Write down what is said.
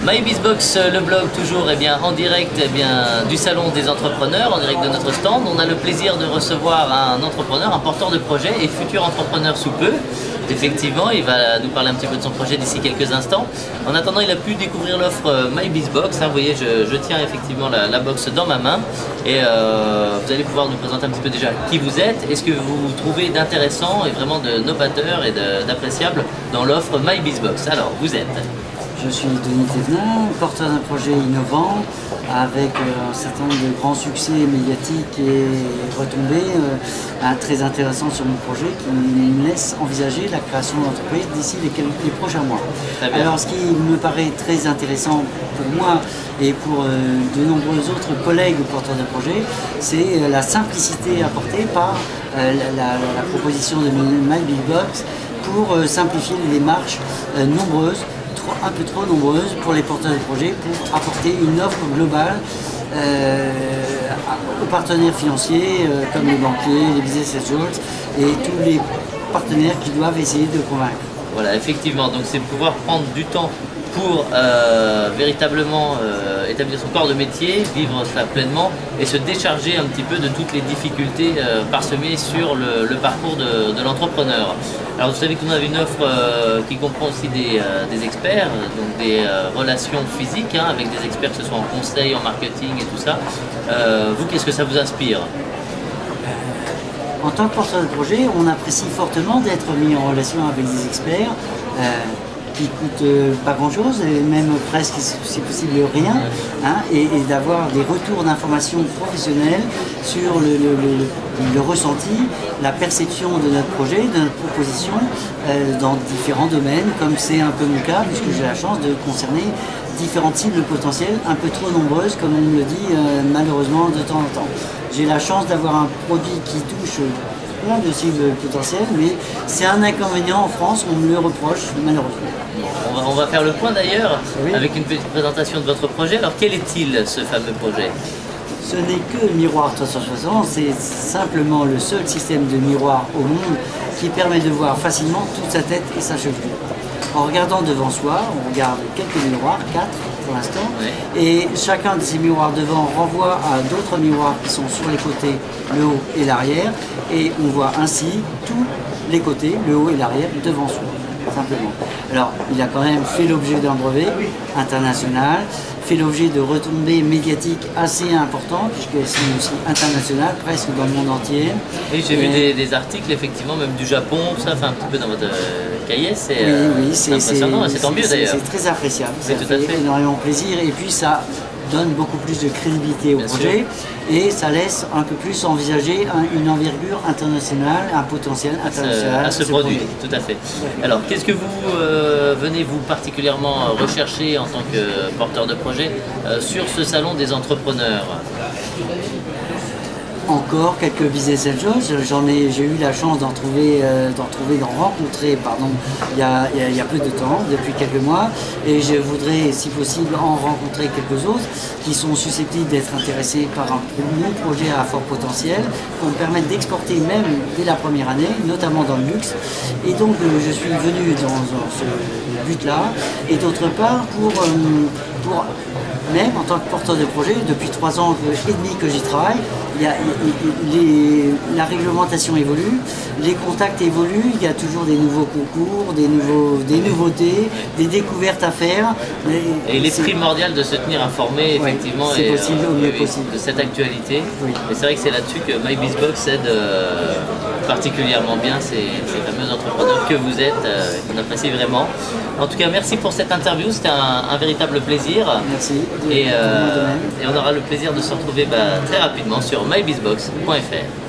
MyBizBox, le blog toujours en direct du salon des entrepreneurs, en direct de notre stand. On a le plaisir de recevoir un entrepreneur, un porteur de projet et futur entrepreneur sous peu. Effectivement, il va nous parler un petit peu de son projet d'ici quelques instants. En attendant, il a pu découvrir l'offre MyBizBox. Vous voyez, je tiens effectivement la box dans ma main et vous allez pouvoir nous présenter un petit peu déjà qui vous êtes et ce que vous trouvez d'intéressant et vraiment de novateur et d'appréciable dans l'offre MyBizBox. Alors, vous êtes... Je suis Denis Thévenin, porteur d'un projet innovant avec un certain nombre de grands succès médiatiques et retombées très intéressants sur mon projet qui me laisse envisager la création d'entreprise d'ici les prochains mois. Alors ce qui me paraît très intéressant pour moi et pour de nombreux autres collègues porteurs de projet, c'est la simplicité apportée par la proposition de MyBizBox pour simplifier les démarches nombreuses, un peu trop nombreuses pour les porteurs de projets pour apporter une offre globale aux partenaires financiers comme les banquiers, les business angels et tous les partenaires qui doivent essayer de convaincre. Voilà, effectivement, donc c'est pouvoir prendre du temps pour véritablement établir son corps de métier, vivre cela pleinement et se décharger un petit peu de toutes les difficultés parsemées sur le parcours de l'entrepreneur. Alors vous savez qu'on a une offre qui comprend aussi des experts, donc des relations physiques avec des experts que ce soit en conseil, en marketing et tout ça. Vous, qu'est-ce que ça vous inspire ? En tant que porteur de projet, on apprécie fortement d'être mis en relation avec des experts qui coûtent pas grand chose, et même presque si possible rien, et d'avoir des retours d'informations professionnelles sur le ressenti, la perception de notre projet, de notre proposition dans différents domaines, comme c'est un peu mon cas, puisque j'ai la chance de concerner différentes cibles potentielles, un peu trop nombreuses, comme on me le dit malheureusement de temps en temps. J'ai la chance d'avoir un produit qui touche plein de cibles potentielles, mais c'est un inconvénient en France, on me le reproche malheureusement. On va faire le point d'ailleurs, oui, avec une petite présentation de votre projet. Alors quel est-il, ce fameux projet ? Ce n'est que le miroir 360, c'est simplement le seul système de miroir au monde qui permet de voir facilement toute sa tête et sa chevelure. En regardant devant soi, on regarde quelques miroirs, 4 pour l'instant, et chacun de ces miroirs devant renvoie à d'autres miroirs qui sont sur les côtés, le haut et l'arrière, et on voit ainsi tous les côtés, le haut et l'arrière devant soi, simplement. Alors, il a quand même fait l'objet d'un brevet international, fait l'objet de retombées médiatiques assez importantes, puisque c'est aussi international, presque dans le monde entier. Oui, j'ai vu des articles, effectivement, même du Japon, ça fait un petit peu dans votre cahier, c'est impressionnant, c'est tant mieux d'ailleurs. C'est très appréciable, ça tout à fait énormément plaisir, et puis ça donne beaucoup plus de crédibilité au projet, et ça laisse un peu plus envisager une envergure internationale, un potentiel international à ce produit. Tout à fait. Alors, qu'est-ce que vous venez vous particulièrement rechercher en tant que porteur de projet sur ce salon des entrepreneurs ? Encore quelques business angels, j'ai eu la chance d'en rencontrer il y a peu de temps, depuis quelques mois, et je voudrais si possible en rencontrer quelques autres qui sont susceptibles d'être intéressés par mon projet à fort potentiel, pour me permettre d'exporter même dès la première année, notamment dans le luxe. Et donc je suis venu dans ce but-là, et d'autre part pour même en tant que porteur de projet, depuis 3 ans et demi que j'y travaille, la réglementation évolue, les contacts évoluent, il y a toujours des nouveaux concours, des nouveautés, des découvertes à faire. Et il est primordial de se tenir informé, effectivement, de cette actualité. Oui. Et c'est vrai que c'est là-dessus que MyBizBox aide particulièrement bien ces fameux entrepreneurs que vous êtes, qu'on apprécie vraiment. En tout cas, merci pour cette interview, c'était un véritable plaisir. Merci. Et on aura le plaisir de se retrouver très rapidement sur mybizbox.fr.